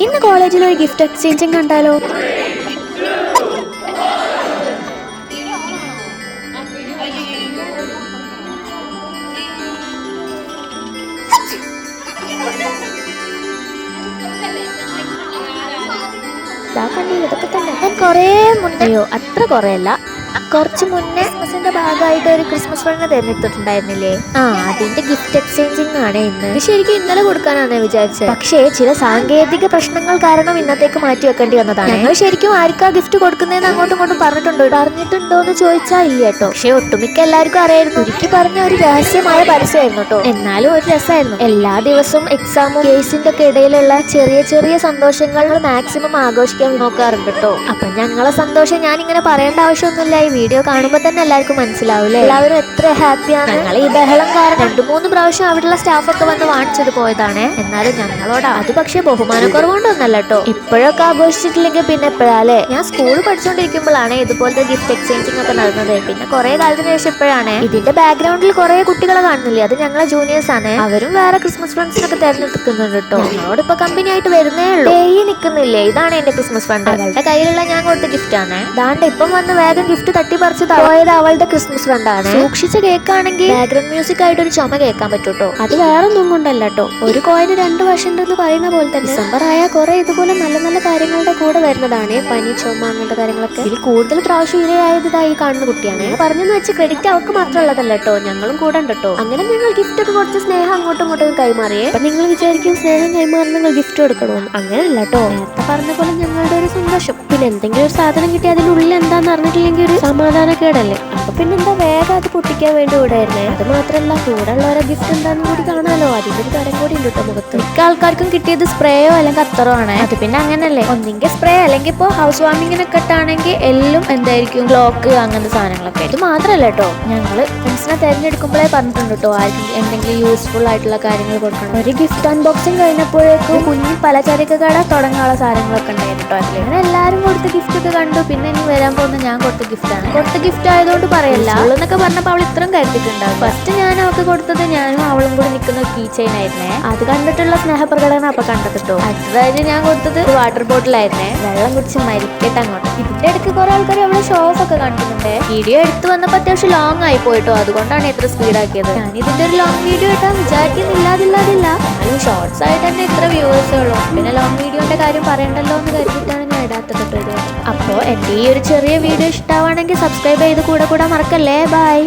ഇന്ന് കോളേജിൽ ഒരു ഗിഫ്റ്റ് എക്സ്ചേഞ്ചും കണ്ടാലോ? ഇതൊക്കെ തന്നെ ഞാൻ കുറേ മുന്നെയോ, അത്ര കുറയല്ല, കുറച്ച് മുന്നേ ക്രിസ്മസിന്റെ ഭാഗമായിട്ട് ഒരു ക്രിസ്മസ് ഫ്രണ്ട് തിരഞ്ഞെടുത്തിട്ടുണ്ടായിരുന്നില്ലേ? അതിന്റെ ഗിഫ്റ്റ് എക്സ്ചേഞ്ചിങ് ആണ് ഇന്ന്. ശരിക്കും ഇന്നലെ കൊടുക്കാനാണ് വിചാരിച്ചത്, പക്ഷേ ചില സാങ്കേതിക പ്രശ്നങ്ങൾ കാരണം ഇന്നത്തേക്ക് മാറ്റി വെക്കേണ്ടി വന്നതാണ്. ഞങ്ങൾ ശരിക്കും ആർക്കാ ഗിഫ്റ്റ് കൊടുക്കുന്നതെന്ന് അങ്ങോട്ടും ഇങ്ങോട്ടും പറഞ്ഞിട്ടുണ്ടോ എന്ന് ചോദിച്ചാൽ ഇല്ല കേട്ടോ. പക്ഷെ ഒട്ടുമിക്ക എല്ലാവർക്കും അറിയായിരുന്നു. ഒരിക്കൽ പറഞ്ഞ ഒരു രഹസ്യമായ പരസ്യമായിരുന്നു കേട്ടോ. എന്നാലും ഒരു രസമായിരുന്നു. എല്ലാ ദിവസവും എക്സാമും കേസിന്റെ ഒക്കെ ഇടയിലുള്ള ചെറിയ ചെറിയ സന്തോഷങ്ങൾ മാക്സിമം ആഘോഷിക്കാൻ നോക്കാറുണ്ട് കേട്ടോ. അപ്പൊ ഞങ്ങളെ സന്തോഷം ഞാൻ ഇങ്ങനെ പറയേണ്ട ആവശ്യമൊന്നുമില്ല, ഈ വീഡിയോ കാണുമ്പോൾ തന്നെ എല്ലാവർക്കും മനസ്സിലാവൂലേ എല്ലാവരും എത്ര ഹാപ്പിയാണ്. ഞങ്ങൾ ഈ ബഹളം കാരണം 2-3 പ്രാവശ്യം അവിടെയുള്ള സ്റ്റാഫൊക്കെ വന്ന് വാങ്ങിച്ചത് പോയതാണ്. എന്നാലും ഞങ്ങളോടാ അത് പക്ഷേ ബഹുമാനക്കുറവുകൊണ്ടൊന്നല്ല കേട്ടോ. ഇപ്പോഴൊക്കെ ആഘോഷിച്ചിട്ടില്ലെങ്കിൽ പിന്നെ എപ്പോഴാലേ? ഞാൻ സ്കൂൾ പഠിച്ചുകൊണ്ടിരിക്കുമ്പോഴാണ് ഇതുപോലത്തെ ഗിഫ്റ്റ് എക്സ്ചേഞ്ചിങ് ഒക്കെ നടന്നത്. പിന്നെ കുറെ കാലത്തിന് ശേഷം ഇപ്പോഴാണ്. ഇതിന്റെ ബാക്ക്ഗ്രൗണ്ടിൽ കുറെ കുട്ടികളെ കാണുന്നില്ലേ? അത് ഞങ്ങളെ ജൂനിയേഴ്സ് ആണ്. അവരും വേറെ ക്രിസ്മസ് ഫ്രണ്ട്സിനൊക്കെ തെരഞ്ഞെടുക്കുന്നുണ്ട് കേട്ടോ. ഞങ്ങളോട് ഇപ്പൊ കമ്പനി ആയിട്ട് വരുന്നേ ഉള്ളൂ. നിൽക്കുന്നില്ലേ? ഇതാണ് എന്റെ ക്രിസ്മസ് ഫ്രണ്ട്. അവളുടെ കയ്യിലുള്ള ഞാൻ കൊടുത്ത ഗിഫ്റ്റ് ആണ്. ദാണ്ട് ഇപ്പം വന്ന് വേഗം ഗിഫ്റ്റ് തട്ടിപ്പറിച്ച് പോയത് അവളുടെ ക്രിസ്മസ് ഫ്രണ്ട് ആണ്. സൂക്ഷിച്ച കേക്കാണെങ്കിൽ ബാക്ക്ഗ്രൗണ്ട് മ്യൂസിക് ആയിട്ട് ഒരു ചുമ കേൾക്കാൻ പറ്റൂട്ടോ. അത് വേറൊന്നും കൊണ്ടല്ല കേട്ടോ, ഒരു കോയിന് 2 വശം ഉണ്ടെന്ന് പറയുന്ന പോലെ തന്നെ ഡിസംബർ ആയ കുറെ ഇതുപോലെ നല്ല നല്ല കാര്യങ്ങളുടെ കൂടെ വരുന്നതാണ്. പനി, ചുമ, അങ്ങനത്തെ കാര്യങ്ങളൊക്കെ. ഇതിൽ കൂടുതൽ പ്രാവശ്യം ഇരയായതായി കാണുന്ന കുട്ടിയാണ്. പറഞ്ഞെന്ന് വെച്ച് ക്രെഡിറ്റ് അവർക്ക് മാത്രമുള്ളതല്ല കേട്ടോ, ഞങ്ങളും കൂടെ ഉണ്ട് കേട്ടോ. അങ്ങനെ ഞങ്ങൾ ഗിഫ്റ്റ് ഒക്കെ കുറച്ച് സ്നേഹം അങ്ങോട്ടും ഇങ്ങോട്ടും കൈമാറിയേ. അപ്പൊ നിങ്ങൾ വിചാരിക്കും സ്നേഹം കൈമാറി നിങ്ങൾ ഗിഫ്റ്റ് കൊടുക്കണമെന്ന്. അങ്ങനെയല്ല കേട്ടോ. നേരത്തെ പറഞ്ഞ പോലെ ഞങ്ങളുടെ ഒരു സന്തോഷം. പിന്നെ എന്തെങ്കിലും ഒരു സാധനം കിട്ടി അതിനുള്ളിൽ എന്താന്ന് അറിഞ്ഞിട്ടില്ലെങ്കിൽ ഒരു സമാധാനക്കേടല്ലേ? അപ്പൊ പിന്നെന്താ വേഗം അത് പൊട്ടിക്കാൻ വേണ്ടി കൂടായിരുന്നേ. അത് മാത്രല്ല കൂടെ ഉള്ളവരെ ഗിഫ്റ്റ് എന്താന്ന് കൂടി കാണാലോ. അതിന്റെ ഒരു തരം കൂടി ഉണ്ട് കേട്ടോ മുഖത്ത്. മിക്ക ആൾക്കാർക്കും കിട്ടിയത് സ്പ്രേയോ അല്ലെങ്കിൽ കത്തറോ ആണ്. അത് പിന്നെ അങ്ങനല്ലേ, ഒന്നെങ്കിൽ സ്പ്രേ അല്ലെങ്കിൽ ഇപ്പൊ ഹൗസ് വാമിങ്ങിനൊക്കെ ഇട്ടാണെങ്കിൽ എല്ലാം എന്തായിരിക്കും ബ്ലോക്ക് അങ്ങനത്തെ സാധനങ്ങളൊക്കെ. ഇത് മാത്രല്ല കേട്ടോ, ഞങ്ങള് ഫ്രണ്ട്സിനെ തെരഞ്ഞെടുക്കുമ്പോഴേ പറഞ്ഞിട്ടുണ്ട് കേട്ടോ ആർക്കും എന്തെങ്കിലും യൂസ്ഫുൾ ആയിട്ടുള്ള കാര്യങ്ങൾ കൊടുക്കണം. ഒരു ഗിഫ്റ്റ് അൺബോക്സിങ് കഴിഞ്ഞപ്പോഴേക്കും കുഞ്ഞു പലചരക്ക് കട തുടങ്ങാനുള്ള സാധനങ്ങളൊക്കെ ഉണ്ടായിരുന്നു കേട്ടോ. അതിൽ അങ്ങനെ എല്ലാവരും കൊടുത്ത ഗിഫ്റ്റ് ഒക്കെ കണ്ടു. പിന്നെ ഇനി വരാൻ പോകുന്ന ഞാൻ കൊടുത്ത ഗിഫ്റ്റ് ആണ്. കൊടുത്ത ഗിഫ്റ്റ് ആയതുകൊണ്ട് പറയല്ല, എന്നൊക്കെ പറഞ്ഞപ്പോൾ അവൾ ഇത്രയും കരുതിയിട്ടുണ്ടാവും. ഫസ്റ്റ് ഞാൻ അവൾക്ക് കൊടുത്തത് ഞാനും അവളും കൂടി നിൽക്കുന്ന കീ ചെയിൻ ആയിരുന്നേ. അത് കണ്ടിട്ടുള്ള സ്നേഹപ്രകടനം അപ്പൊ കണ്ടിട്ടോ. അടുത്തതായിട്ട് ഞാൻ കൊടുത്തത് വാട്ടർ ബോട്ടിൽ ആയിരുന്നേ. വെള്ളം കുടിച്ച് മരിക്കട്ടെ അങ്ങോട്ട്. ഇതിന്റെ ഇടയ്ക്ക് കുറെ ആൾക്കാർ അവിടെ ഷോ ഓഫ് ഒക്കെ കണ്ടിട്ടുണ്ട്. വീഡിയോ എടുത്ത് വന്നപ്പോൾ അത്യാവശ്യം ലോങ് ആയി പോയിട്ടോ, അതുകൊണ്ടാണ് ഇത്ര സ്പീഡാക്കിയത്. ഞാൻ ഇതിന്റെ ഒരു ലോങ് വീഡിയോ ഇട്ടാൽ വിചാരിക്കുന്നില്ല, എന്നാലും ഷോർട്സ് ആയിട്ട് തന്നെ ഇത്ര വ്യൂവേഴ്സേ ഉള്ളൂ. പിന്നെ ലോങ് വീഡിയോന്റെ കാര്യം പറയണ്ടല്ലോ എന്ന് കരുതിയിട്ടാണ് ഞാൻ ഇടാത്തത് കേട്ടോ. അപ്പോൾ എന്റെ ഈ ഒരു ചെറിയ വീഡിയോ ഇഷ്ടമാണെങ്കിൽ സബ്സ്ക്രൈബ് ചെയ്ത് കൂടെ മറക്കല്ലേ. ബൈ.